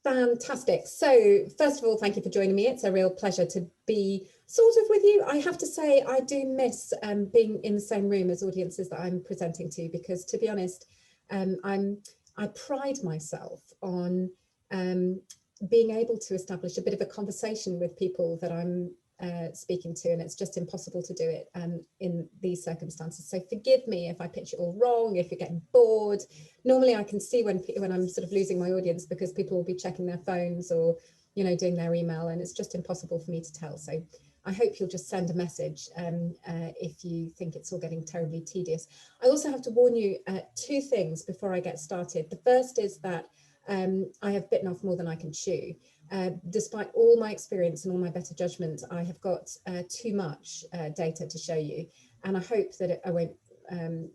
Fantastic. So first of all, thank you for joining me. It's a real pleasure to be sort of with you. I have to say, I do miss being in the same room as audiences that I'm presenting to, because to be honest, I pride myself on being able to establish a bit of a conversation with people that I'm speaking to, and it's just impossible to do it in these circumstances. So forgive me if I pitch it all wrong, if you're getting bored. Normally I can see when I'm sort of losing my audience, because people will be checking their phones or, you know, doing their email, and it's just impossible for me to tell. So I hope you'll just send a message if you think it's all getting terribly tedious. I also have to warn you two things before I get started. The first is that I have bitten off more than I can chew. Despite all my experience and all my better judgment, I have got too much data to show you, and I hope that I won't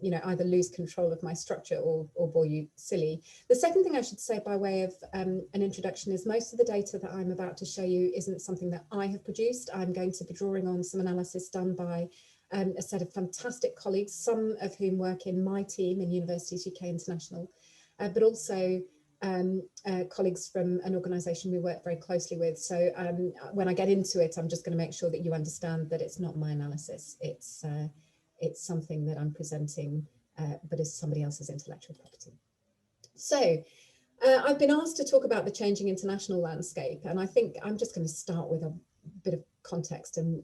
you know, either lose control of my structure or bore you silly. The second thing I should say by way of an introduction is most of the data that I'm about to show you isn't something that I have produced. I'm going to be drawing on some analysis done by a set of fantastic colleagues, some of whom work in my team in Universities UK International, but also colleagues from an organisation we work very closely with. So when I get into it, I'm just going to make sure that you understand that it's not my analysis. It's something that I'm presenting, but as somebody else's intellectual property. So I've been asked to talk about the changing international landscape, and I think I'm just going to start with a bit of context and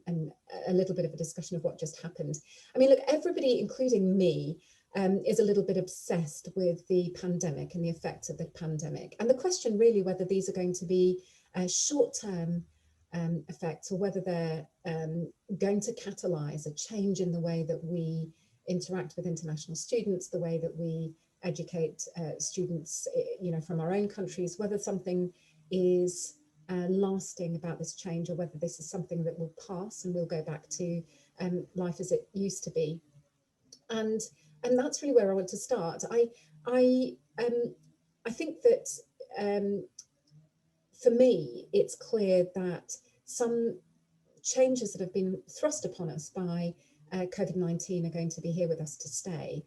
a little bit of a discussion of what just happened. I mean, look, everybody, including me, is a little bit obsessed with the pandemic and the effects of the pandemic. And the question really whether these are going to be short-term effects, or whether they're going to catalyse a change in the way that we interact with international students, the way that we educate students, you know, from our own countries, whether something is lasting about this change, or whether this is something that will pass and we'll go back to life as it used to be. And that's really where I want to start. I think that for me, it's clear that some changes that have been thrust upon us by COVID-19 are going to be here with us to stay.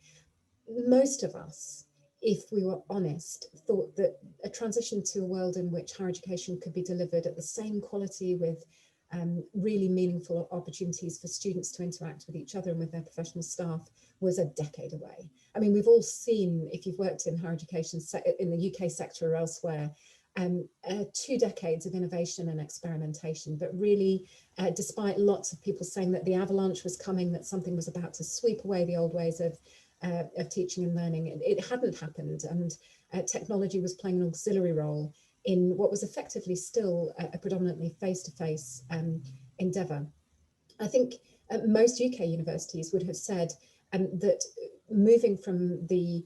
Most of us, if we were honest, thought that a transition to a world in which higher education could be delivered at the same quality, with really meaningful opportunities for students to interact with each other and with their professional staff, was a decade away. I mean, we've all seen, if you've worked in higher education in the UK sector or elsewhere, 2 decades of innovation and experimentation, but really, despite lots of people saying that the avalanche was coming, that something was about to sweep away the old ways of teaching and learning, it hadn't happened, and technology was playing an auxiliary role in what was effectively still a predominantly face-to-face endeavour. I think most UK universities would have said that moving from the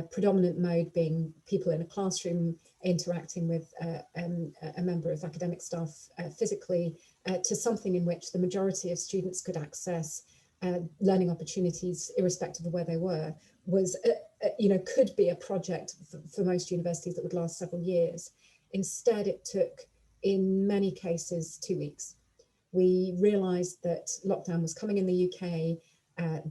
predominant mode being people in a classroom interacting with a member of academic staff physically, to something in which the majority of students could access learning opportunities irrespective of where they were, was you know, could be a project for most universities that would last several years. Instead, it took, in many cases, 2 weeks. We realised that lockdown was coming in the UK,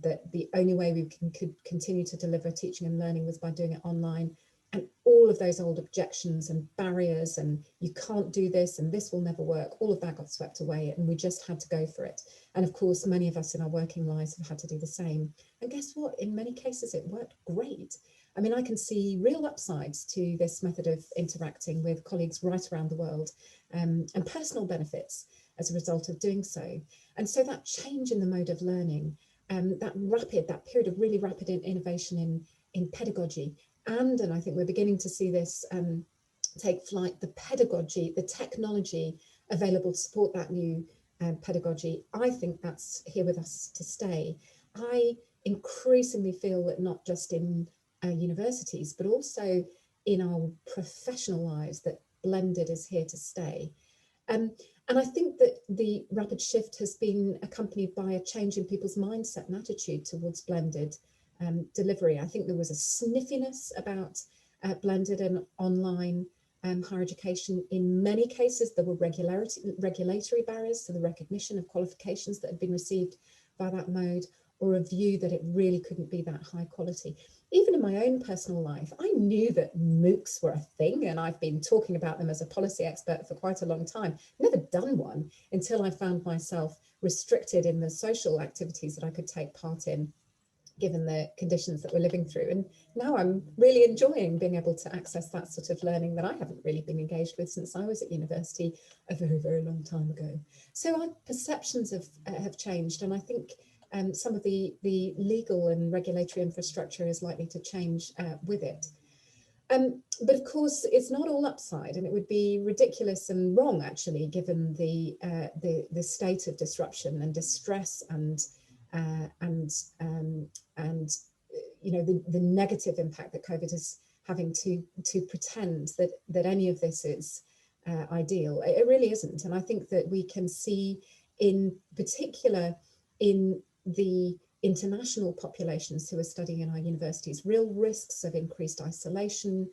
that the only way we could continue to deliver teaching and learning was by doing it online. And all of those old objections and barriers, and you can't do this and this will never work, all of that got swept away, and we just had to go for it. And of course, many of us in our working lives have had to do the same. And guess what? In many cases, it worked great. I mean, I can see real upsides to this method of interacting with colleagues right around the world, and personal benefits as a result of doing so. And so that change in the mode of learning, that period of really rapid innovation in pedagogy, and I think we're beginning to see this take flight, the pedagogy, the technology available to support that new pedagogy, I think that's here with us to stay. I increasingly feel that not just in universities, but also in our professional lives, that blended is here to stay. And I think that the rapid shift has been accompanied by a change in people's mindset and attitude towards blended delivery. I think there was a sniffiness about blended and online higher education. In many cases, there were regulatory barriers to the recognition of qualifications that had been received by that mode. or a view that it really couldn't be that high quality. Even in my own personal life, I knew that MOOCs were a thing, and I've been talking about them as a policy expert for quite a long time. Never done one until I found myself restricted in the social activities that I could take part in, given the conditions that we're living through. And now I'm really enjoying being able to access that sort of learning that I haven't really been engaged with since I was at university a very, very long time ago. So our perceptions have changed, and I think some of the legal and regulatory infrastructure is likely to change with it. But of course, it's not all upside, and it would be ridiculous and wrong, actually, given the state of disruption and distress and you know, the negative impact that COVID is having, to pretend that any of this is ideal. It really isn't. And I think that we can see, in particular in the international populations who are studying in our universities, real risks of increased isolation.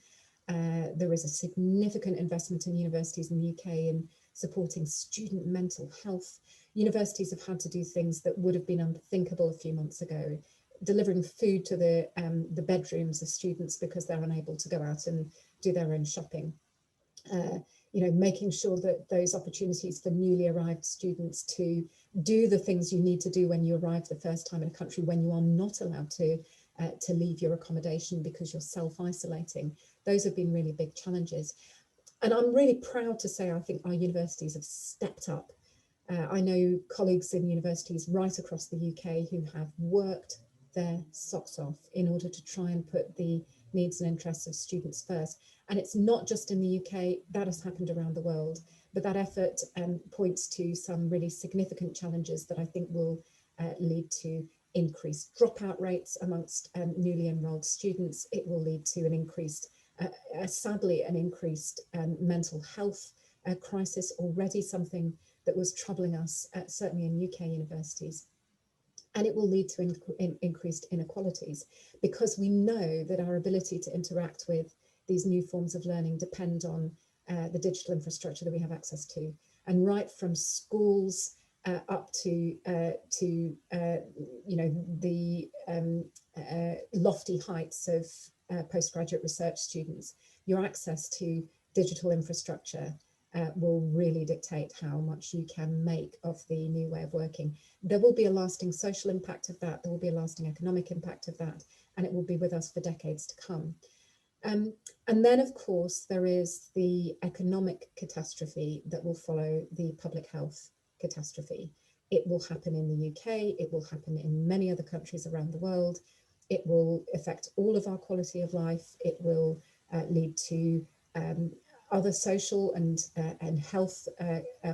There is a significant investment in universities in the UK in supporting student mental health. Universities have had to do things that would have been unthinkable a few months ago, delivering food to the bedrooms of students because they're unable to go out and do their own shopping. You know, making sure that those opportunities for newly arrived students to do the things you need to do when you arrive the first time in a country, when you are not allowed to leave your accommodation because you're self-isolating. Those have been really big challenges. And I'm really proud to say I think our universities have stepped up. I know colleagues in universities right across the UK who have worked their socks off in order to try and put the needs and interests of students first. And it's not just in the UK, that has happened around the world. But that effort points to some really significant challenges that I think will lead to increased dropout rates amongst newly enrolled students. It will lead to an increased, sadly, an increased mental health crisis, already something that was troubling us, certainly in UK universities. And it will lead to increased inequalities, because we know that our ability to interact with these new forms of learning depend on the digital infrastructure that we have access to. And right from schools up to you know, the lofty heights of postgraduate research students, your access to digital infrastructure will really dictate how much you can make of the new way of working. There will be a lasting social impact of that, there will be a lasting economic impact of that, and it will be with us for decades to come. And then, of course, there is the economic catastrophe that will follow the public health catastrophe. It will happen in the UK, it will happen in many other countries around the world. It will affect all of our quality of life. It will lead to other social and health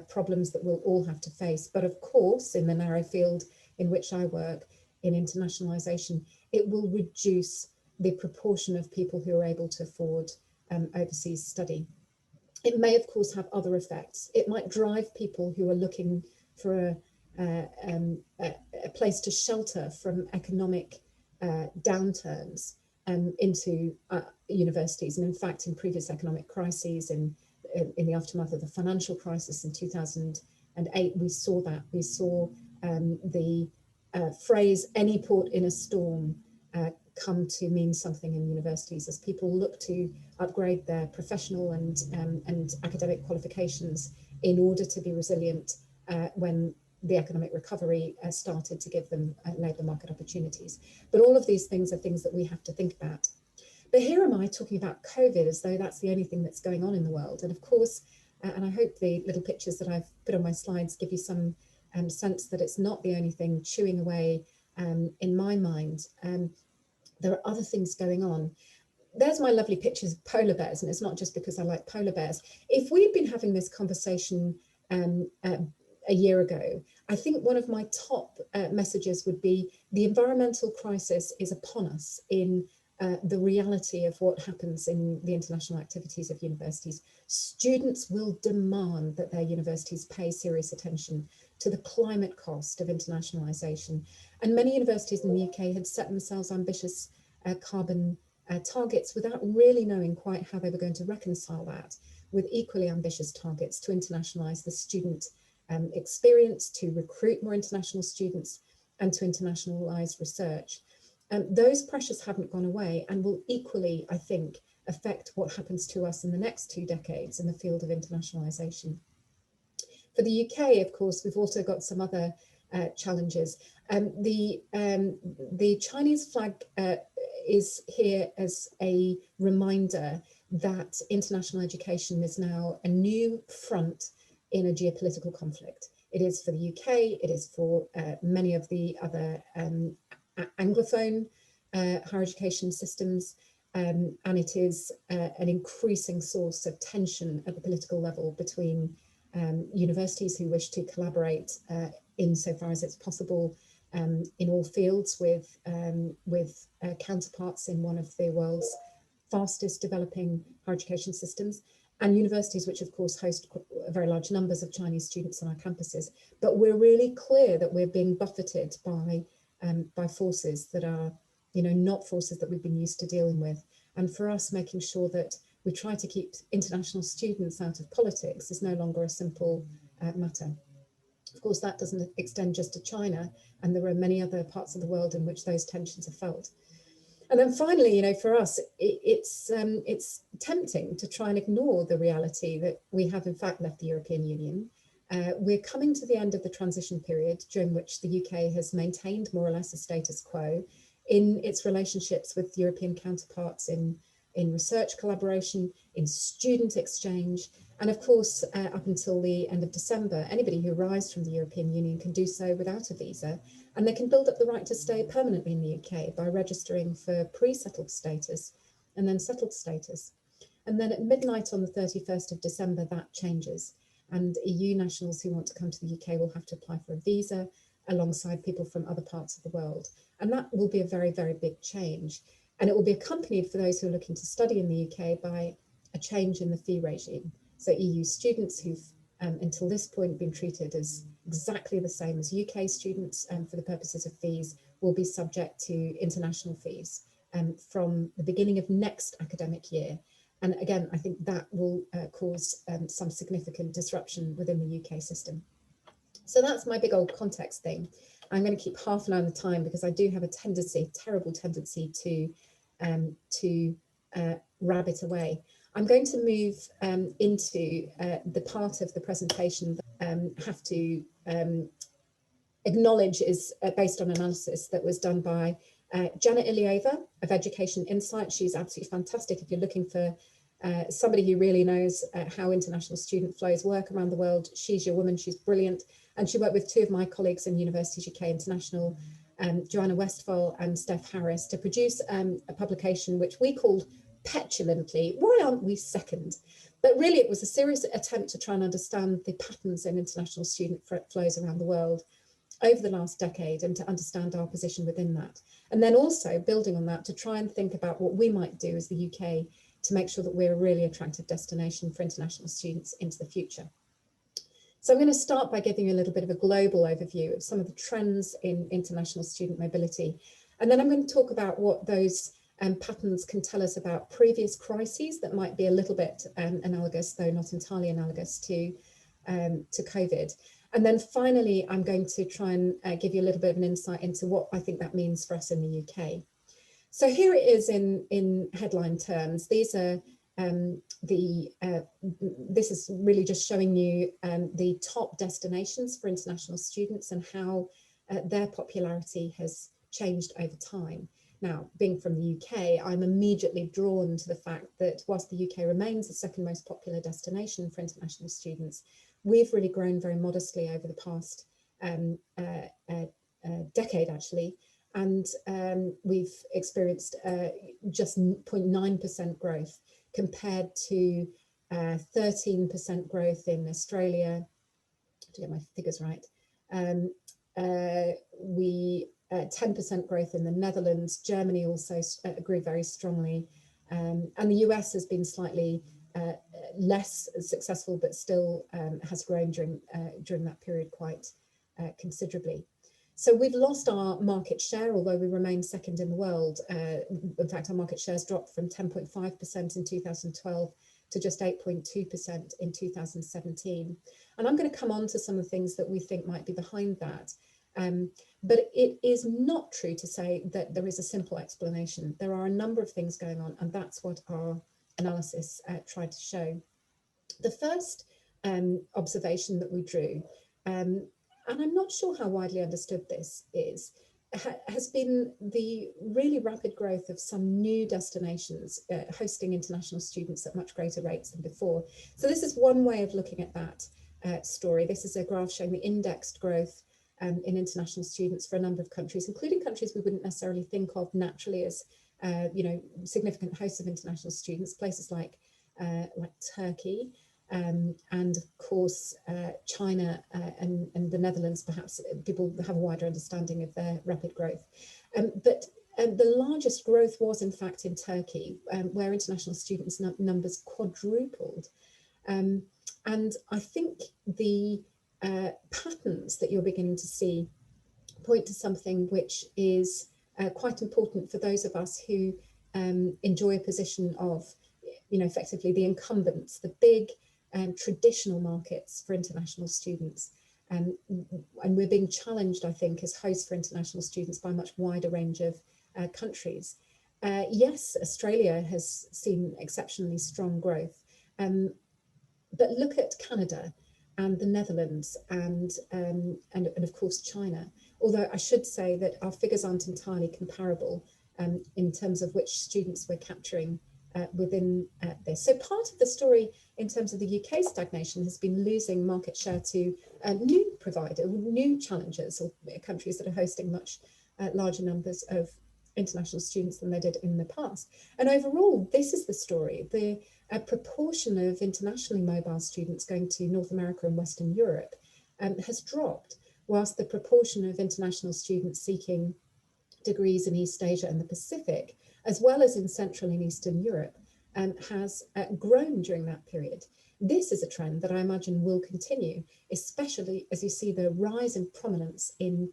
problems that we'll all have to face. But of course, in the narrow field in which I work, in internationalisation, it will reduce the proportion of people who are able to afford overseas study. It may, of course, have other effects. It might drive people who are looking for a place to shelter from economic downturns into universities. And in fact, in previous economic crises, in the aftermath of the financial crisis in 2008, we saw that. We saw the phrase "any port in a storm" come to mean something in universities as people look to upgrade their professional and academic qualifications in order to be resilient when the economic recovery started to give them labour market opportunities. But all of these things are things that we have to think about. But here am I talking about COVID as though that's the only thing that's going on in the world. And of course, and I hope the little pictures that I've put on my slides give you some sense that it's not the only thing chewing away in my mind. There are other things going on. There's my lovely pictures of polar bears, and it's not just because I like polar bears. If we'd been having this conversation a year ago, I think one of my top messages would be the environmental crisis is upon us in the reality of what happens in the international activities of universities. Students will demand that their universities pay serious attention to the climate cost of internationalisation. And many universities in the UK had set themselves ambitious carbon targets without really knowing quite how they were going to reconcile that with equally ambitious targets to internationalise the student experience, to recruit more international students, and to internationalise research. Those pressures haven't gone away and will equally, I think, affect what happens to us in the next 2 decades in the field of internationalisation. For the UK, of course, we've also got some other challenges. The Chinese flag is here as a reminder that international education is now a new front in a geopolitical conflict. It is for the UK, it is for many of the other Anglophone higher education systems, and it is an increasing source of tension at the political level between universities who wish to collaborate insofar as it's possible in all fields with counterparts in one of the world's fastest developing higher education systems, and universities which of course host very large numbers of Chinese students on our campuses. But we're really clear that we're being buffeted by forces that are, not forces that we've been used to dealing with. And for us, making sure that we try to keep international students out of politics is no longer a simple matter. Of course, that doesn't extend just to China, and there are many other parts of the world in which those tensions are felt. And then finally, for us, it's tempting to try and ignore the reality that we have in fact left the European Union. We're coming to the end of the transition period during which the UK has maintained more or less a status quo in its relationships with European counterparts in research collaboration, in student exchange, and of course, up until the end of December, anybody who arrives from the European Union can do so without a visa, and they can build up the right to stay permanently in the UK by registering for pre-settled status and then settled status. And then at midnight on the 31st of December, that changes, and EU nationals who want to come to the UK will have to apply for a visa alongside people from other parts of the world. And that will be a very, very big change. And it will be accompanied for those who are looking to study in the UK by a change in the fee regime. So EU students who've until this point been treated as exactly the same as UK students for the purposes of fees will be subject to international fees from the beginning of next academic year. And again, I think that will cause some significant disruption within the UK system. So that's my big old context thing. I'm going to keep half an hour on the time because I do have a tendency, terrible tendency to rabbit away. I'm going to move into the part of the presentation that I have to acknowledge is based on analysis that was done by Janet Ilieva of Education Insight. She's absolutely fantastic if you're looking for somebody who really knows how international student flows work around the world. She's your woman, she's brilliant. And she worked with two of my colleagues in Universities UK International, Joanna Westphal and Steph Harris, to produce a publication which we called petulantly, Why Aren't We Second? But really it was a serious attempt to try and understand the patterns in international student flows around the world over the last decade and to understand our position within that. And then also building on that to try and think about what we might do as the UK to make sure that we're a really attractive destination for international students into the future. So I'm going to start by giving you a little bit of a global overview of some of the trends in international student mobility. And then I'm going to talk about what those patterns can tell us about previous crises that might be a little bit analogous, though not entirely analogous to COVID. And then finally, I'm going to try and give you a little bit of an insight into what I think that means for us in the UK. So here it is in headline terms. These are this is really just showing you the top destinations for international students and how their popularity has changed over time. Now, being from the UK, I'm immediately drawn to the fact that whilst the UK remains the second most popular destination for international students, we've really grown very modestly over the past decade, actually. And we've experienced just 0.9% growth compared to 13% growth in Australia, to get my figures right. 10% growth in the Netherlands. Germany also grew very strongly. And the US has been slightly less successful, but still has grown during that period quite considerably. So we've lost our market share, although we remain second in the world. In fact, our market shares dropped from 10.5% in 2012 to just 8.2% in 2017. And I'm going to come on to some of the things that we think might be behind that. But it is not true to say that there is a simple explanation. There are a number of things going on, and that's what our analysis tried to show. The first observation that we drew, and I'm not sure how widely understood this is, has been the really rapid growth of some new destinations hosting international students at much greater rates than before. So this is one way of looking at that story. This is a graph showing the indexed growth in international students for a number of countries, including countries we wouldn't necessarily think of naturally as significant hosts of international students, places like Turkey, and of course China and the Netherlands. Perhaps people have a wider understanding of their rapid growth. But the largest growth was in fact in Turkey, where international students numbers quadrupled. And I think the patterns that you're beginning to see point to something which is quite important for those of us who enjoy a position of, effectively the incumbents, the big traditional markets for international students. And we're being challenged, I think, as hosts for international students by a much wider range of countries. Yes, Australia has seen exceptionally strong growth, but look at Canada and the Netherlands and of course China. Although I should say that our figures aren't entirely comparable in terms of which students we're capturing within this. So part of the story in terms of the UK stagnation has been losing market share to new challengers, or countries that are hosting much larger numbers of international students than they did in the past. And overall, this is the story. The proportion of internationally mobile students going to North America and Western Europe has dropped, whilst the proportion of international students seeking degrees in East Asia and the Pacific, as well as in Central and Eastern Europe, has grown during that period. This is a trend that I imagine will continue, especially as you see the rise in prominence in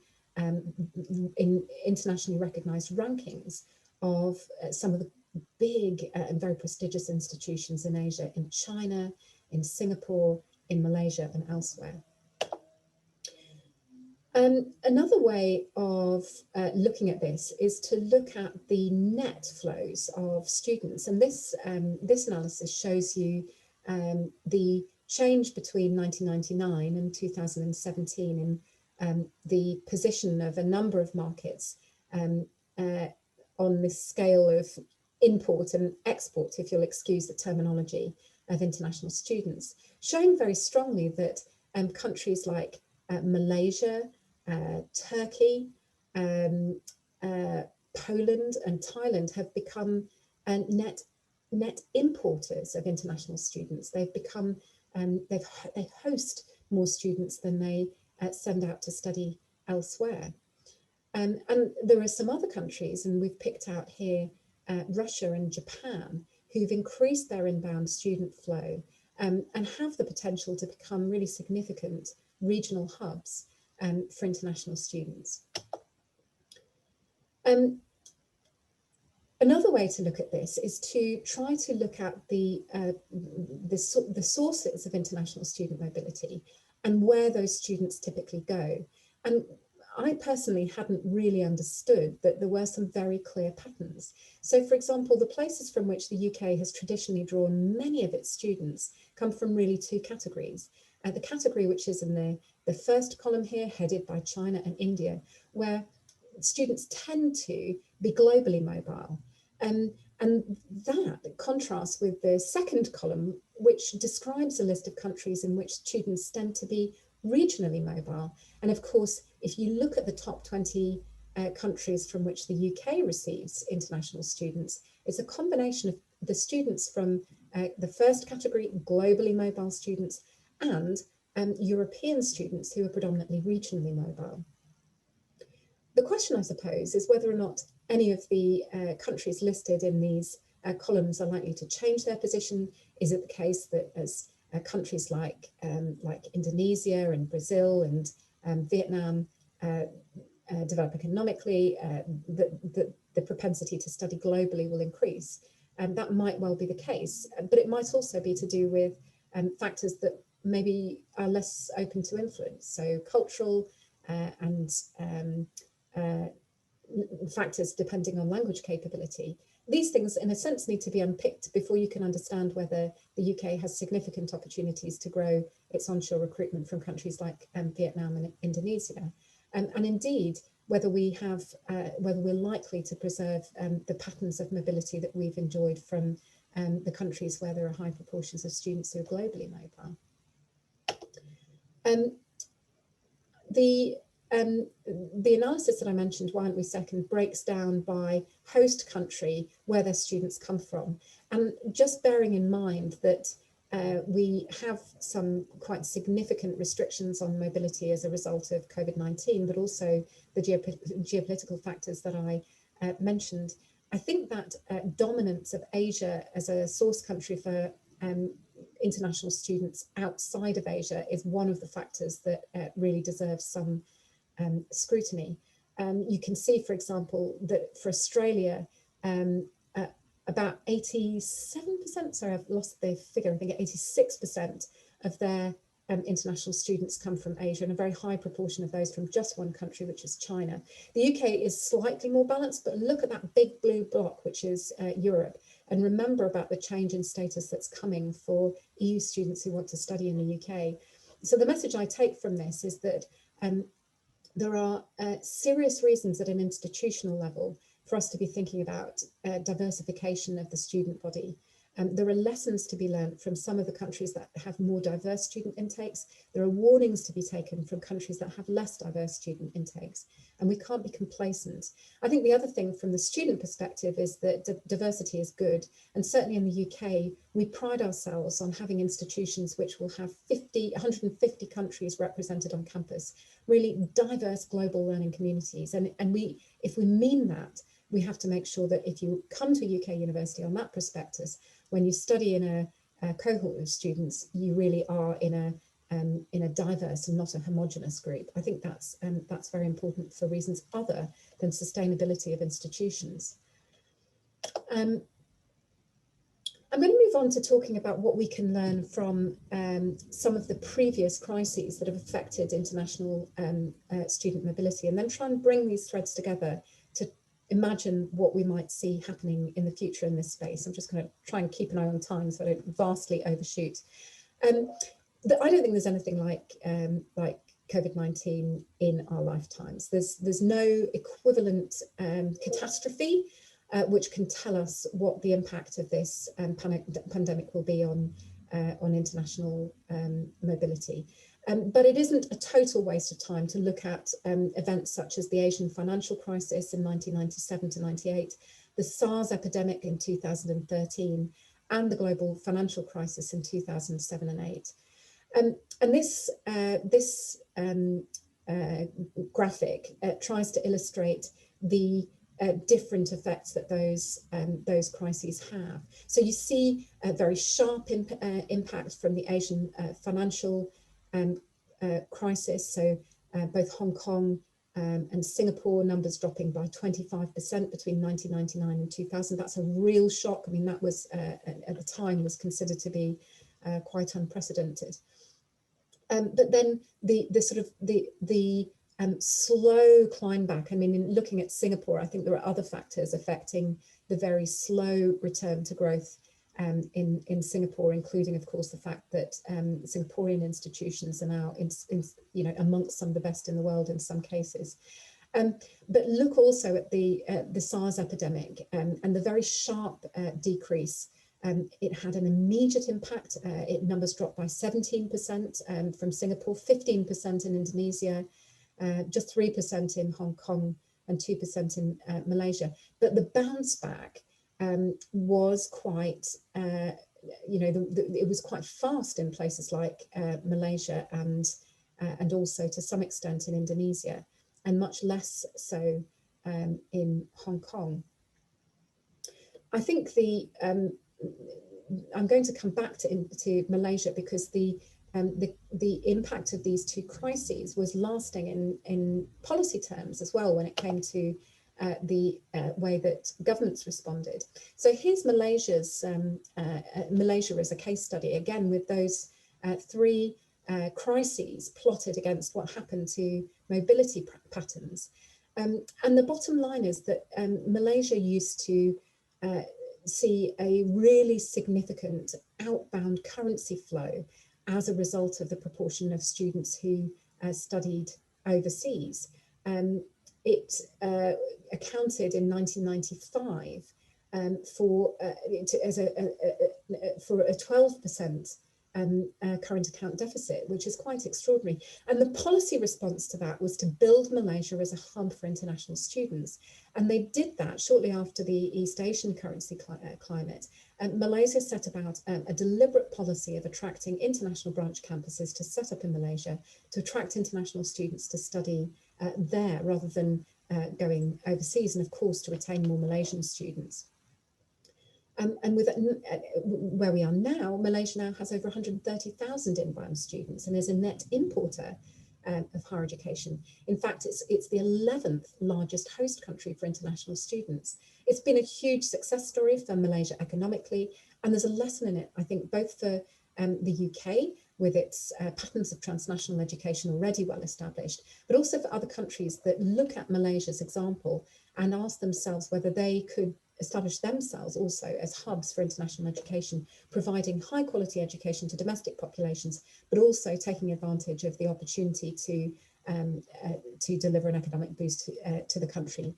internationally recognized rankings of some of the big and very prestigious institutions in Asia, in China, in Singapore, in Malaysia and elsewhere. Another way of looking at this is to look at the net flows of students. And this analysis shows you the change between 1999 and 2017 in the position of a number of markets on this scale of import and export, if you'll excuse the terminology, of international students, showing very strongly that countries like Malaysia, Turkey, Poland and Thailand have become net importers of international students. They've become, they host more students than they send out to study elsewhere. And there are some other countries, and we've picked out here Russia and Japan, who've increased their inbound student flow and have the potential to become really significant regional hubs for international students. Another way to look at this is to try to look at the sources of international student mobility and where those students typically go. And I personally hadn't really understood that there were some very clear patterns. So, for example, the places from which the UK has traditionally drawn many of its students come from really two categories. The category which is in the first column here, headed by China and India, where students tend to be globally mobile. And that contrasts with the second column, which describes a list of countries in which students tend to be regionally mobile. And of course, if you look at the top 20 countries from which the UK receives international students, it's a combination of the students from the first category, globally mobile students, and European students who are predominantly regionally mobile. The question, I suppose, is whether or not any of the countries listed in these columns are likely to change their position. Is it the case that as countries like Indonesia and Brazil and Vietnam develop economically, the propensity to study globally will increase? And that might well be the case, but it might also be to do with factors that maybe are less open to influence. So cultural and factors depending on language capability. These things, in a sense, need to be unpicked before you can understand whether the UK has significant opportunities to grow its onshore recruitment from countries like Vietnam and Indonesia, and indeed whether we're likely to preserve the patterns of mobility that we've enjoyed from the countries where there are high proportions of students who are globally mobile. The analysis that I mentioned, Why Aren't We Second, breaks down by host country where their students come from. And just bearing in mind that we have some quite significant restrictions on mobility as a result of COVID-19, but also the geopolitical factors that I mentioned, I think that dominance of Asia as a source country for international students outside of Asia is one of the factors that really deserves some scrutiny. You can see, for example, that for Australia, about 87%, sorry, I've lost the figure, I think 86% of their international students come from Asia, and a very high proportion of those from just one country, which is China. The UK is slightly more balanced, but look at that big blue block, which is Europe, and remember about the change in status that's coming for EU students who want to study in the UK. So the message I take from this is that there are serious reasons at an institutional level for us to be thinking about diversification of the student body. There are lessons to be learned from some of the countries that have more diverse student intakes. There are warnings to be taken from countries that have less diverse student intakes, and we can't be complacent. I think the other thing from the student perspective is that diversity is good, and certainly in the UK, we pride ourselves on having institutions which will have 150 countries represented on campus, really diverse global learning communities. And if we mean that, we have to make sure that if you come to a UK university on that prospectus, when you study in a cohort of students, you really are in a diverse and not a homogenous group. I think that's very important for reasons other than sustainability of institutions. I'm going to move on to talking about what we can learn from some of the previous crises that have affected international student mobility, and then try and bring these threads together to imagine what we might see happening in the future in this space. I'm just going to try and keep an eye on time so I don't vastly overshoot. I don't think there's anything like COVID-19 in our lifetimes. There's no equivalent catastrophe which can tell us what the impact of this pandemic will be on international mobility. But it isn't a total waste of time to look at events such as the Asian financial crisis in 1997 to 98, the SARS epidemic in 2013, and the global financial crisis in 2007 and 8. And this graphic tries to illustrate the different effects that those crises have. So you see a very sharp impact from the Asian financial crisis. So both Hong Kong and Singapore numbers dropping by 25% between 1999 and 2000. That's a real shock. I mean, that was at the time was considered to be quite unprecedented. But then the slow climb back. I mean, in looking at Singapore, I think there are other factors affecting the very slow return to growth in Singapore, including, of course, the fact that Singaporean institutions are now, amongst some of the best in the world in some cases. But look also at the SARS epidemic and the very sharp decrease. It had an immediate impact. Numbers dropped by 17% from Singapore, 15% in Indonesia, just 3% in Hong Kong, and 2% in Malaysia. But the bounce back was quite, it was quite fast in places like Malaysia and also to some extent in Indonesia, and much less so in Hong Kong. I think I'm going to come back to Malaysia because the impact of these two crises was lasting in policy terms as well when it came to the way that governments responded. So here's Malaysia as a case study, again with those three crises plotted against what happened to mobility patterns. And the bottom line is that Malaysia used to see a really significant outbound currency flow as a result of the proportion of students who studied overseas. It accounted in 1995 for a 12% current account deficit, which is quite extraordinary. And the policy response to that was to build Malaysia as a hub for international students. And they did that shortly after the East Asian currency climate. Malaysia set about a deliberate policy of attracting international branch campuses to set up in Malaysia to attract international students to study there rather than going overseas, and of course to retain more Malaysian students. And with where we are now, Malaysia now has over 130,000 inbound students and is a net importer of higher education. In fact, it's the 11th largest host country for international students. It's been a huge success story for Malaysia economically, and there's a lesson in it, I think, both for the UK, with its patterns of transnational education already well established, but also for other countries that look at Malaysia's example and ask themselves whether they could establish themselves also as hubs for international education, providing high quality education to domestic populations, but also taking advantage of the opportunity to deliver an economic boost to the country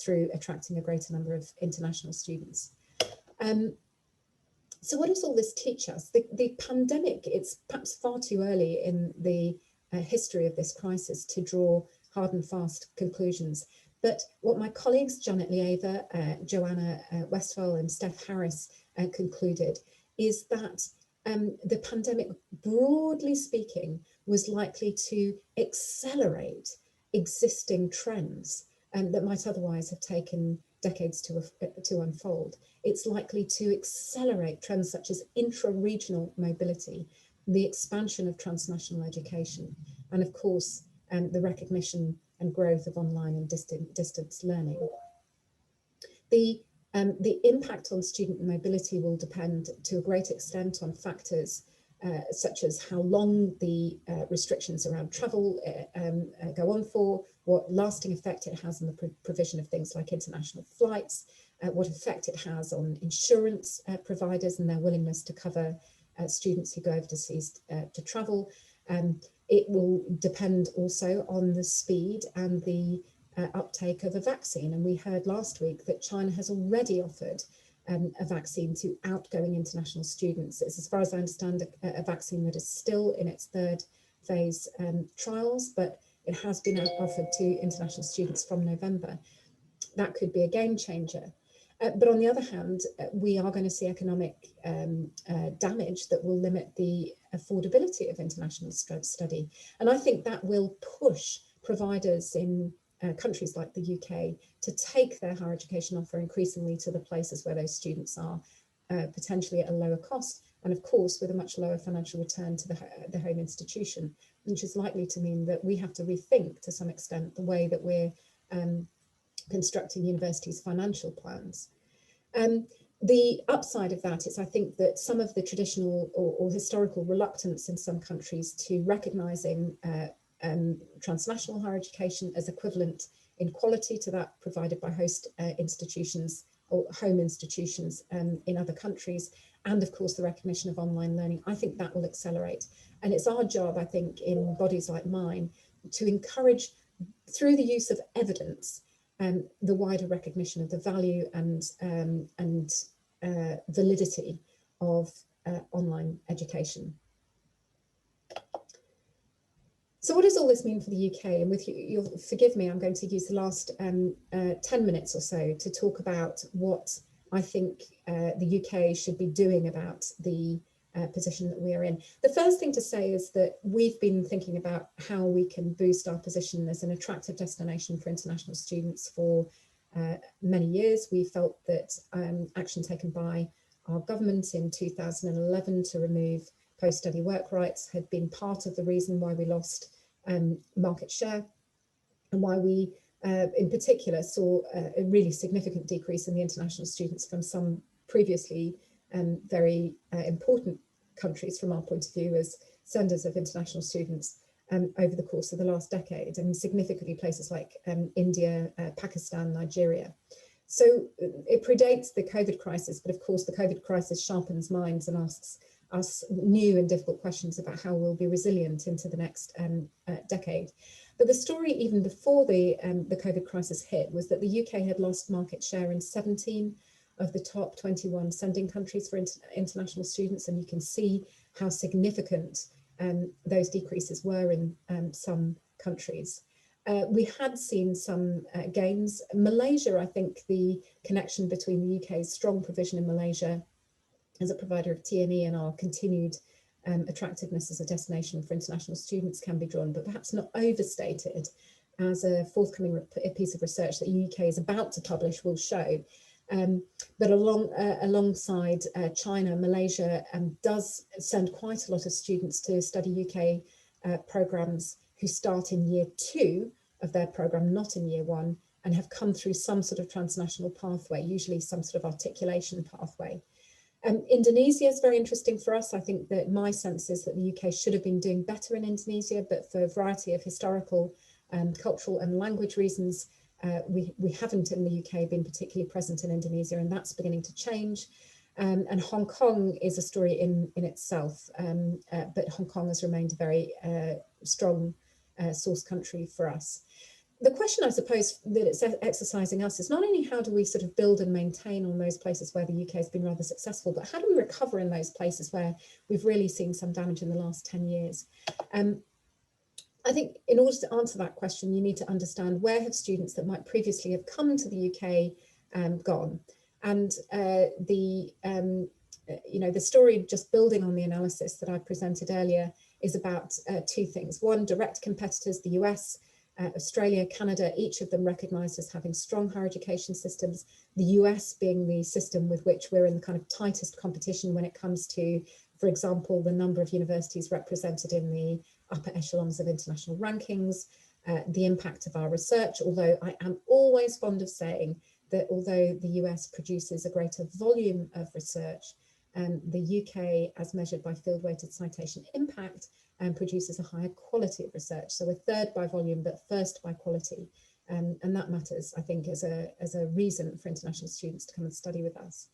through attracting a greater number of international students. So what does all this teach us? The pandemic, it's perhaps far too early in the history of this crisis to draw hard and fast conclusions. But what my colleagues Janet Lieva, Joanna Westphal and Steph Harris concluded is that the pandemic, broadly speaking, was likely to accelerate existing trends that might otherwise have taken decades to unfold. It's likely to accelerate trends such as intra-regional mobility, the expansion of transnational education, and of course, the recognition and growth of online and distance learning. The impact on student mobility will depend to a great extent on factors such as how long the restrictions around travel go on for, what lasting effect it has on the provision of things like international flights, what effect it has on insurance providers and their willingness to cover students who go overseas to travel. It will depend also on the speed and the uptake of a vaccine. And we heard last week that China has already offered a vaccine to outgoing international students. It's, as far as I understand, a vaccine that is still in its third phase trials, but it has been offered to international students from November. That could be a game changer. But on the other hand, we are going to see economic damage that will limit the affordability of international study. And I think that will push providers in countries like the UK to take their higher education offer increasingly to the places where those students are, potentially at a lower cost, and of course with a much lower financial return to the home institution, which is likely to mean that we have to rethink to some extent the way that we're constructing universities' financial plans. The upside of that is, I think, that some of the traditional or historical reluctance in some countries to recognising transnational higher education as equivalent in quality to that provided by host institutions or home institutions in other countries, and of course the recognition of online learning, I think that will accelerate. And it's our job, I think, in bodies like mine to encourage, through the use of evidence, the wider recognition of the value and validity of online education. So what does all this mean for the UK? And with you, you'll forgive me, I'm going to use the last 10 minutes or so to talk about what I think the UK should be doing about the position that we are in. The first thing to say is that we've been thinking about how we can boost our position as an attractive destination for international students for many years. We felt that action taken by our government in 2011 to remove post-study work rights had been part of the reason why we lost market share, and why we in particular saw a really significant decrease in the international students from some previously very important countries from our point of view as senders of international students over the course of the last decade, and significantly places like India, Pakistan, Nigeria. So it predates the COVID crisis, but of course the COVID crisis sharpens minds and asks us new and difficult questions about how we'll be resilient into the next decade. But the story even before the COVID crisis hit was that the UK had lost market share in 17 of the top 21 sending countries for international students, and you can see how significant those decreases were in some countries. We had seen some gains. Malaysia, I think the connection between the UK's strong provision in Malaysia as a provider of T&E and our continued attractiveness as a destination for international students can be drawn, but perhaps not overstated, as a forthcoming piece of research that the UK is about to publish will show. But alongside China, Malaysia does send quite a lot of students to study UK programs who start in year 2 of their program, not in year 1, and have come through some sort of transnational pathway, usually some sort of articulation pathway. Indonesia is very interesting for us. I think that my sense is that the UK should have been doing better in Indonesia, but for a variety of historical, cultural and language reasons, we haven't in the UK been particularly present in Indonesia, and that's beginning to change. And Hong Kong is a story in itself, but Hong Kong has remained a very strong source country for us. The question, I suppose, that it's exercising us is not only how do we sort of build and maintain on those places where the UK has been rather successful, but how do we recover in those places where we've really seen some damage in the last 10 years? I think in order to answer that question, you need to understand where have students that might previously have come to the UK gone. And the story, just building on the analysis that I presented earlier, is about 2 things. One, direct competitors, the US, Australia, Canada, each of them recognised as having strong higher education systems, the US being the system with which we're in the kind of tightest competition when it comes to, for example, the number of universities represented in the upper echelons of international rankings, the impact of our research, although I am always fond of saying that although the US produces a greater volume of research, the UK, as measured by field-weighted citation impact, produces a higher quality of research. So we're third by volume, but first by quality. And that matters, I think, as a reason for international students to come and study with us.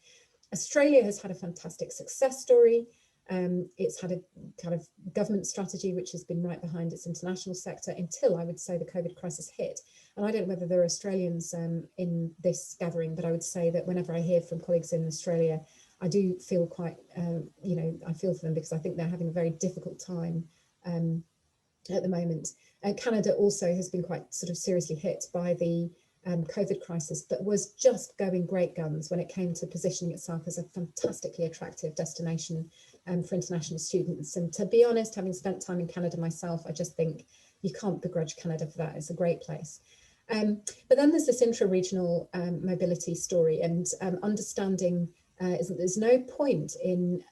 Australia has had a fantastic success story. It's had a kind of government strategy which has been right behind its international sector until, I would say, the COVID crisis hit. And I don't know whether there are Australians in this gathering, but I would say that whenever I hear from colleagues in Australia, I do feel quite, I feel for them because I think they're having a very difficult time at the moment. Canada also has been quite sort of seriously hit by the COVID crisis, but was just going great guns when it came to positioning itself as a fantastically attractive destination for international students. And to be honest, having spent time in Canada myself, I just think you can't begrudge Canada for that. It's a great place. But then there's this intra-regional mobility story, and understanding there's no point in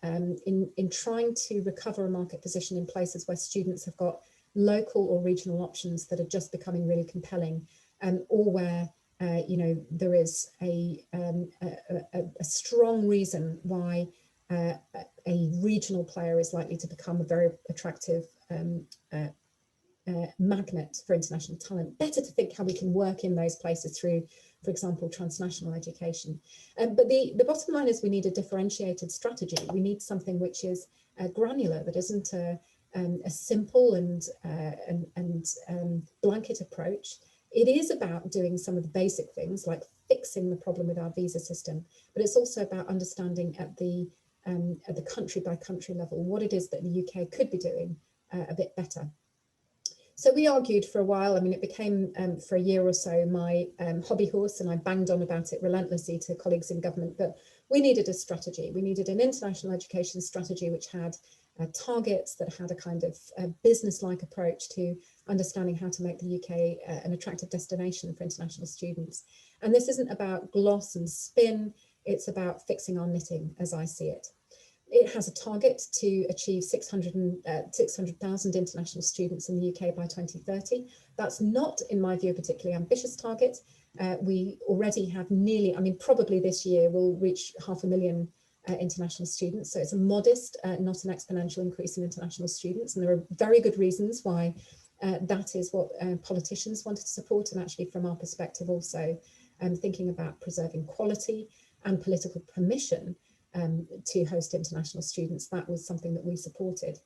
trying to recover a market position in places where students have got local or regional options that are just becoming really compelling, or where there is a strong reason why a regional player is likely to become a very attractive magnet for international talent. Better to think how we can work in those places through, for example, transnational education. But the bottom line is we need a differentiated strategy. We need something which is granular, that isn't a simple and blanket approach. It is about doing some of the basic things like fixing the problem with our visa system, but it's also about understanding at the country by country level what it is that the UK could be doing a bit better. So we argued for a while. I mean, it became for a year or so my hobby horse, and I banged on about it relentlessly to colleagues in government, but we needed a strategy. We needed an international education strategy which had targets, that had a kind of business-like approach to understanding how to make the UK an attractive destination for international students. And this isn't about gloss and spin, it's about fixing our knitting as I see it. It has a target to achieve 600,000 international students in the UK by 2030. That's not, in my view, a particularly ambitious target. We already have nearly, I mean, probably this year we'll reach 500,000 international students. So it's a modest, not an exponential increase in international students. And there are very good reasons why that is what politicians wanted to support. And actually, from our perspective also, thinking about preserving quality and political permission to host international students, that was something that we supported.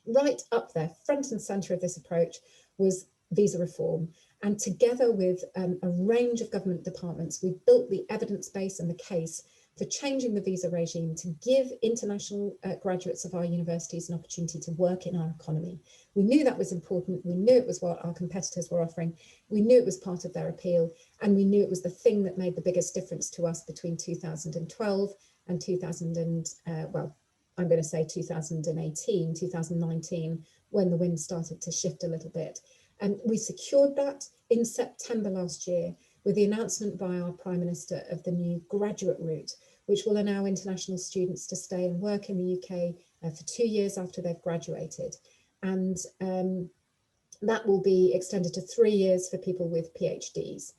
Right up there, front and centre of this approach, was visa reform. And together with a range of government departments, we built the evidence base and the case for changing the visa regime to give international graduates of our universities an opportunity to work in our economy. We knew that was important. We knew it was what our competitors were offering. We knew it was part of their appeal. And we knew it was the thing that made the biggest difference to us between 2012 and 2018, 2019, when the wind started to shift a little bit. And we secured that in September last year with the announcement by our Prime Minister of the new graduate route, which will allow international students to stay and work in the UK for 2 years after they've graduated. And that will be extended to 3 years for people with PhDs.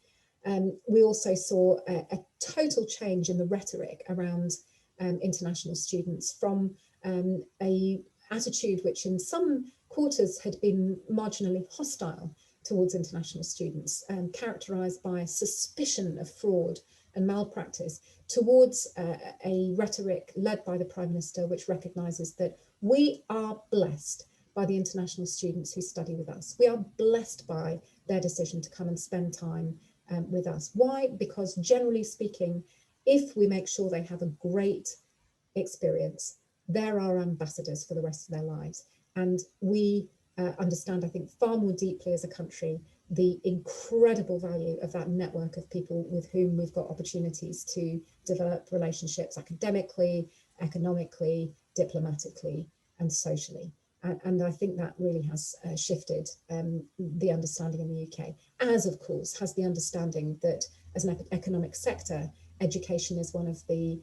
We also saw a total change in the rhetoric around international students from a attitude which in some quarters had been marginally hostile towards international students, characterised by suspicion of fraud and malpractice, towards a rhetoric led by the Prime Minister, which recognises that we are blessed by the international students who study with us. We are blessed by their decision to come and spend time with us. Why? Because generally speaking, if we make sure they have a great experience, they're our ambassadors for the rest of their lives. And we understand, I think, far more deeply as a country the incredible value of that network of people with whom we've got opportunities to develop relationships academically, economically, diplomatically, and socially. And I think that really has shifted the understanding in the UK, as of course has the understanding that as an economic sector, education is one of the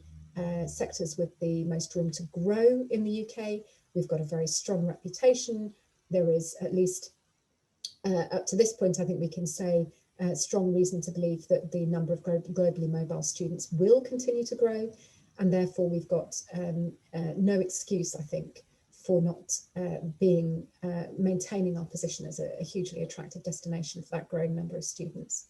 sectors with the most room to grow in the UK. We've got a very strong reputation. There is, at least up to this point, I think we can say strong reason to believe that the number of globally mobile students will continue to grow. And therefore, we've got no excuse, I think, for not maintaining our position as a hugely attractive destination for that growing number of students.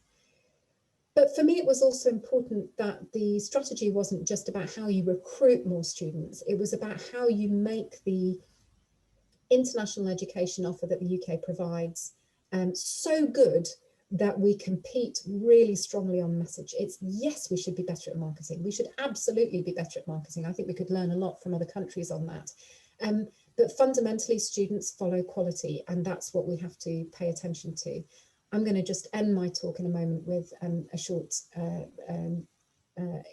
But for me, it was also important that the strategy wasn't just about how you recruit more students. It was about how you make the international education offer that the UK provides so good that we compete really strongly on message. It's, yes, we should be better at marketing. We should absolutely be better at marketing. I think we could learn a lot from other countries on that. But fundamentally, students follow quality, and that's what we have to pay attention to. I'm going to just end my talk in a moment with a short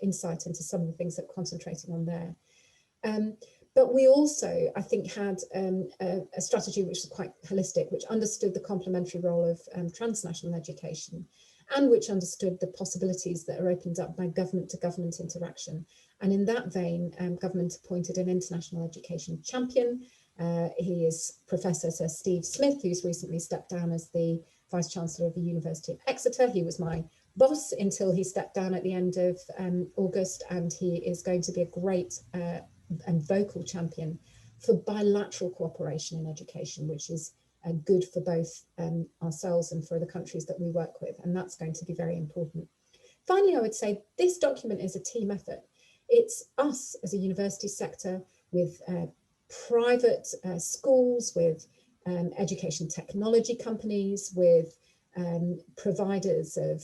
insight into some of the things that we're concentrating on there. But we also, I think, had a strategy which was quite holistic, which understood the complementary role of transnational education, and which understood the possibilities that are opened up by government-to-government interaction. And in that vein, government appointed an international education champion. He is Professor Sir Steve Smith, who's recently stepped down as the Vice-Chancellor of the University of Exeter. He was my boss until he stepped down at the end of August, and he is going to be a great and vocal champion for bilateral cooperation in education, which is good for both ourselves and for the countries that we work with, and that's going to be very important. Finally, I would say this document is a team effort. It's us as a university sector with private schools, with education technology companies, with providers of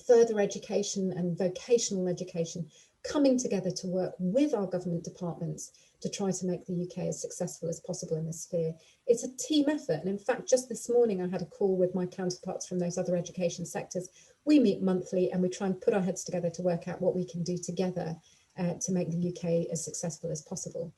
further education and vocational education, coming together to work with our government departments to try to make the UK as successful as possible in this sphere. It's a team effort. And in fact, just this morning, I had a call with my counterparts from those other education sectors. We meet monthly and we try and put our heads together to work out what we can do together to make the UK as successful as possible.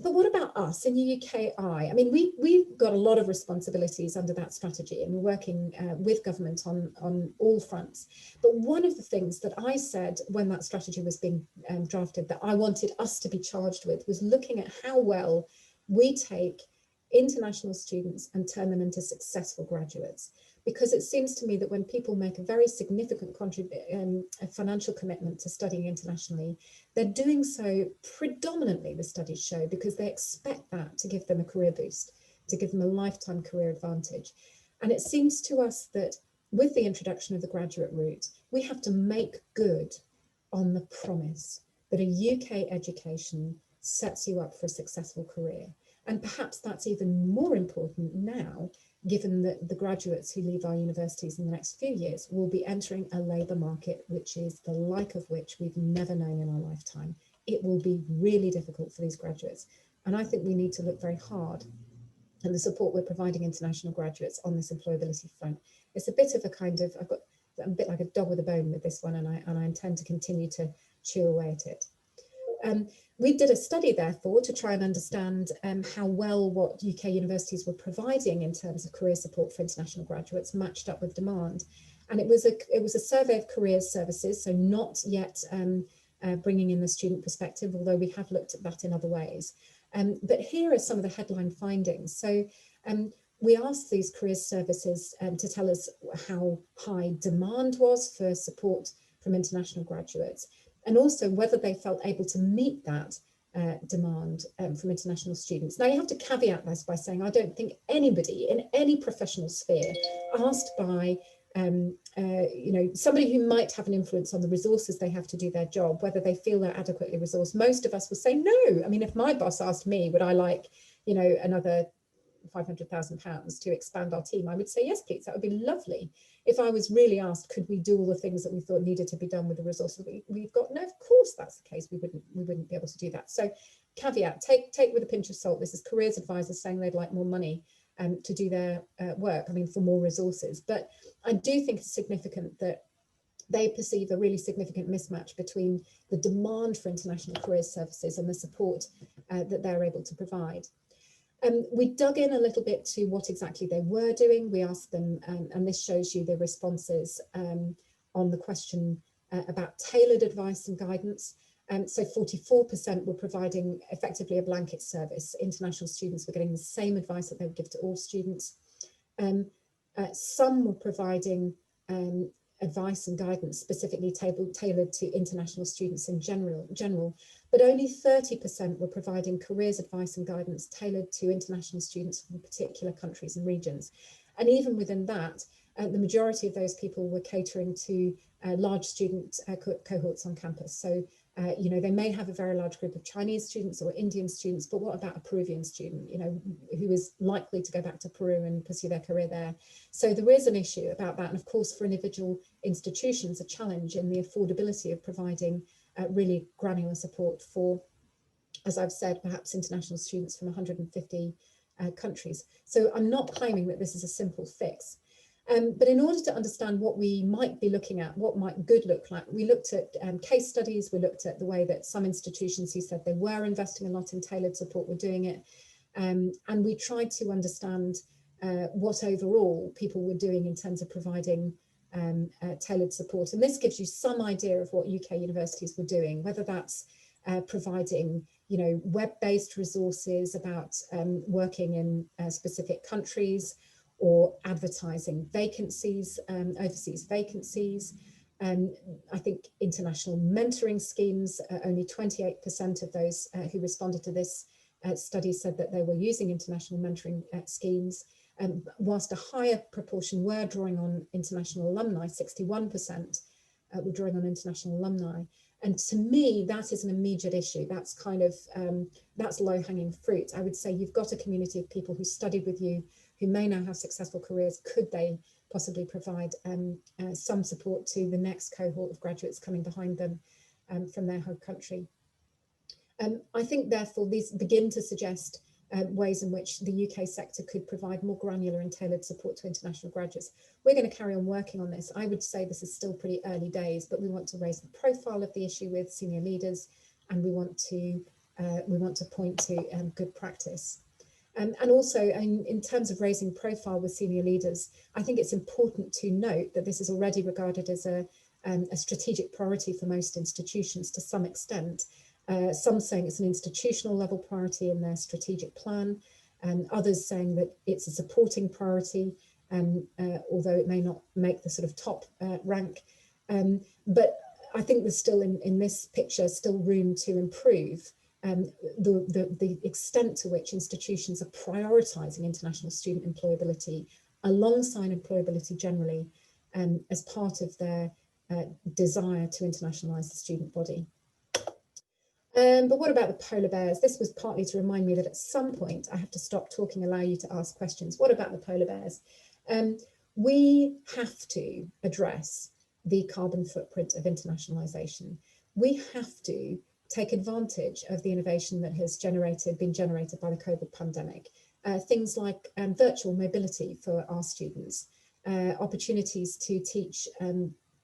But what about us in UKI? I mean, we've got a lot of responsibilities under that strategy, and we're working with government on all fronts. But one of the things that I said when that strategy was being drafted that I wanted us to be charged with was looking at how well we take international students and turn them into successful graduates. because it seems to me that when people make a very significant a financial commitment to studying internationally, they're doing so predominantly, the studies show, because they expect that to give them a career boost, to give them a lifetime career advantage. And it seems to us that with the introduction of the graduate route, we have to make good on the promise that a UK education sets you up for a successful career. And perhaps that's even more important now, given that the graduates who leave our universities in the next few years will be entering a labour market, which is the like of which we've never known in our lifetime. It will be really difficult for these graduates. And I think we need to look very hard at the support we're providing international graduates on this employability front. It's a bit of a kind of, I'm a bit like a dog with a bone with this one, and I intend to continue to chew away at it. We did a study, therefore, to try and understand how well what UK universities were providing in terms of career support for international graduates matched up with demand. And it was a survey of careers services, so not yet bringing in the student perspective, although we have looked at that in other ways. But here are some of the headline findings. So we asked these careers services to tell us how high demand was for support from international graduates, and also whether they felt able to meet that demand from international students. Now, you have to caveat this by saying I don't think anybody in any professional sphere asked by somebody who might have an influence on the resources they have to do their job, whether they feel they're adequately resourced. Most of us will say no. I mean, if my boss asked me, would I like, another £500,000 to expand our team, I would say, yes, please, that would be lovely. If I was really asked, could we do all the things that we thought needed to be done with the resources we've got? No, of course that's the case. We wouldn't be able to do that. So caveat, take with a pinch of salt. This is careers advisors saying they'd like more money to do their work, for more resources. But I do think it's significant that they perceive a really significant mismatch between the demand for international careers services and the support that they're able to provide. We dug in a little bit to what exactly they were doing. We asked them, and this shows you the responses on the question about tailored advice and guidance. So 44% were providing effectively a blanket service. International students were getting the same advice that they would give to all students. Some were providing advice and guidance specifically tailored to international students in general, but only 30% were providing careers advice and guidance tailored to international students from particular countries and regions. And even within that, the majority of those people were catering to large student cohorts on campus. So, they may have a very large group of Chinese students or Indian students, but what about a Peruvian student, who is likely to go back to Peru and pursue their career there? So there is an issue about that. And of course, for individual institutions, a challenge in the affordability of providing really granular support for, as I've said, perhaps international students from 150 countries. So I'm not claiming that this is a simple fix. But in order to understand what we might be looking at, what might good look like, we looked at case studies, we looked at the way that some institutions who said they were investing a lot in tailored support were doing it. And we tried to understand what overall people were doing in terms of providing tailored support. And this gives you some idea of what UK universities were doing, whether that's providing web-based resources about working in specific countries, or advertising vacancies, overseas vacancies. I think international mentoring schemes, only 28% of those who responded to this study said that they were using international mentoring schemes, whilst a higher proportion were drawing on international alumni, 61% were drawing on international alumni. And to me, that is an immediate issue. That's kind of, that's low-hanging fruit. I would say you've got a community of people who studied with you, who may now have successful careers. Could they possibly provide some support to the next cohort of graduates coming behind them from their home country? I think, therefore, these begin to suggest ways in which the UK sector could provide more granular and tailored support to international graduates. We're going to carry on working on this. I would say this is still pretty early days, but we want to raise the profile of the issue with senior leaders, and we want to point to good practice. And also, in terms of raising profile with senior leaders, I think it's important to note that this is already regarded as a strategic priority for most institutions to some extent. Some saying it's an institutional level priority in their strategic plan, and others saying that it's a supporting priority. although it may not make the sort of top rank. But I think there's still in this picture still room to improve the extent to which institutions are prioritising international student employability alongside employability generally as part of their desire to internationalise the student body. But what about the polar bears? This was partly to remind me that at some point I have to stop talking, allow you to ask questions. What about the polar bears? We have to address the carbon footprint of internationalisation. We have to take advantage of the innovation that has been generated by the COVID pandemic. Things like virtual mobility for our students, opportunities to teach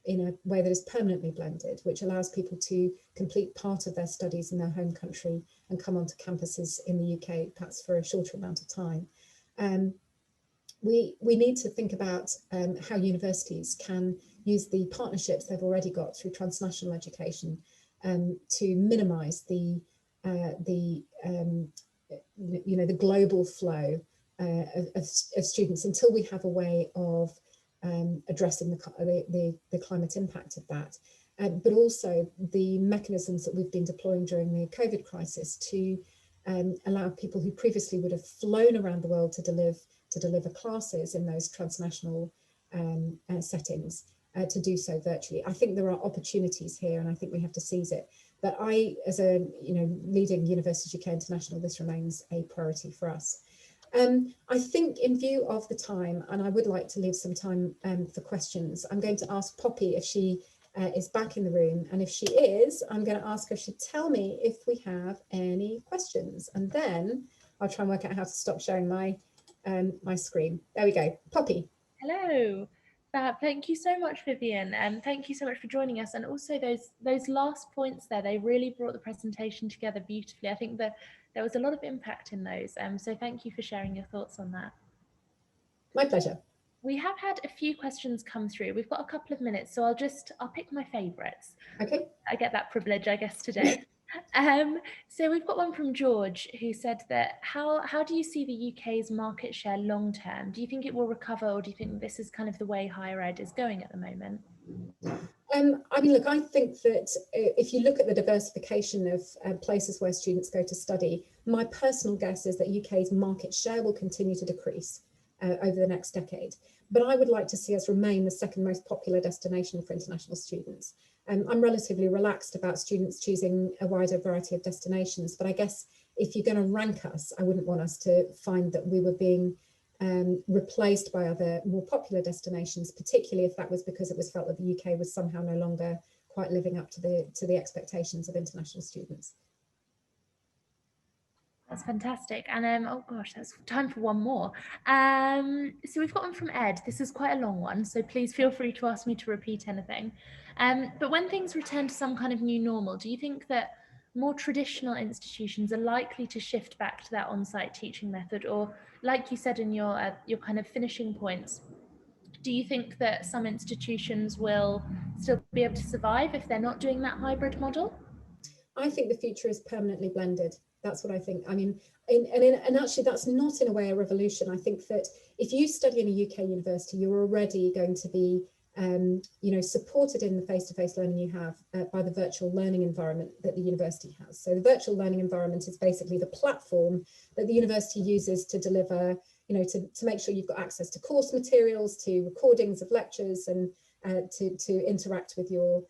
in a way that is permanently blended, which allows people to complete part of their studies in their home country and come onto campuses in the UK, perhaps for a shorter amount of time. We need to think about how universities can use the partnerships they've already got through transnational education to minimise the global flow of students until we have a way of addressing the climate impact of that, but also the mechanisms that we've been deploying during the COVID crisis to allow people who previously would have flown around the world to deliver classes in those transnational settings to do so virtually. I think there are opportunities here, and I think we have to seize it. But as a leading Universities UK International, this remains a priority for us. I think in view of the time, and I would like to leave some time for questions, I'm going to ask Poppy if she is back in the room. And if she is, I'm going to ask her to tell me if we have any questions. And then I'll try and work out how to stop sharing my screen. There we go. Poppy. Hello. Thank you so much, Vivienne, and thank you so much for joining us. And also those last points there, they really brought the presentation together beautifully. I think that there was a lot of impact in those. So thank you for sharing your thoughts on that. My pleasure. We have had a few questions come through. We've got a couple of minutes, so I'll pick my favourites. Okay. I get that privilege, I guess, today. So we've got one from George who said that how do you see the UK's market share long term? Do you think it will recover, or do you think this is kind of the way higher ed is going at the moment? I mean, look, I think that if you look at the diversification of places where students go to study, my personal guess is that UK's market share will continue to decrease over the next decade. But I would like to see us remain the second most popular destination for international students. I'm relatively relaxed about students choosing a wider variety of destinations, but I guess if you're going to rank us, I wouldn't want us to find that we were being replaced by other more popular destinations, particularly if that was because it was felt that the UK was somehow no longer quite living up to the expectations of international students. That's fantastic. And oh gosh, that's time for one more. So we've got one from Ed. This is quite a long one, so please feel free to ask me to repeat anything. But when things return to some kind of new normal, do you think that more traditional institutions are likely to shift back to that on-site teaching method? Or like you said in your kind of finishing points, do you think that some institutions will still be able to survive if they're not doing that hybrid model? I think the future is permanently blended. That's what I think. I mean, and actually that's not in a way a revolution. I think that if you study in a UK university, you're already going to be supported in the face-to-face learning you have by the virtual learning environment that the university has. So the virtual learning environment is basically the platform that the university uses to deliver, to make sure you've got access to course materials, to recordings of lectures, and to interact with your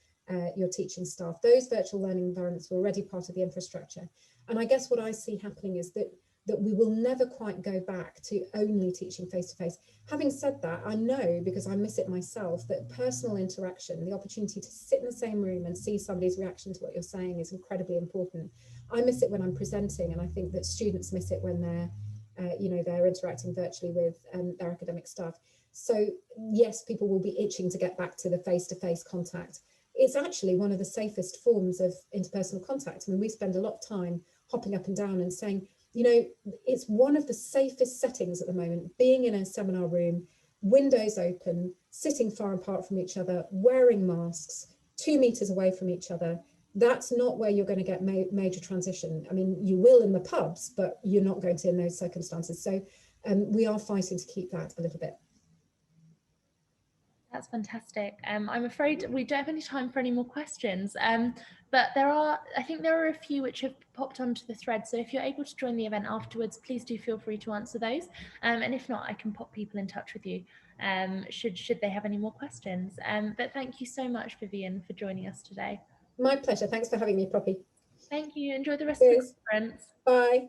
teaching staff. Those virtual learning environments are already part of the infrastructure. And I guess what I see happening is that we will never quite go back to only teaching face-to-face. Having said that, I know, because I miss it myself, that personal interaction, the opportunity to sit in the same room and see somebody's reaction to what you're saying is incredibly important. I miss it when I'm presenting, and I think that students miss it when they're interacting virtually with their academic staff. So yes, people will be itching to get back to the face-to-face contact. It's actually one of the safest forms of interpersonal contact. I mean, we spend a lot of time hopping up and down and saying, it's one of the safest settings at the moment, being in a seminar room, windows open, sitting far apart from each other, wearing masks, 2 meters away from each other. That's not where you're going to get major transition. I mean, you will in the pubs, but you're not going to in those circumstances. So we are fighting to keep that a little bit. That's fantastic. I'm afraid we don't have any time for any more questions, but I think there are a few which have popped onto the thread. So if you're able to join the event afterwards, please do feel free to answer those. And if not, I can pop people in touch with you should they have any more questions. But thank you so much, Vivienne, for joining us today. My pleasure. Thanks for having me, Poppy. Thank you. Enjoy the rest Cheers. of the conference. Bye.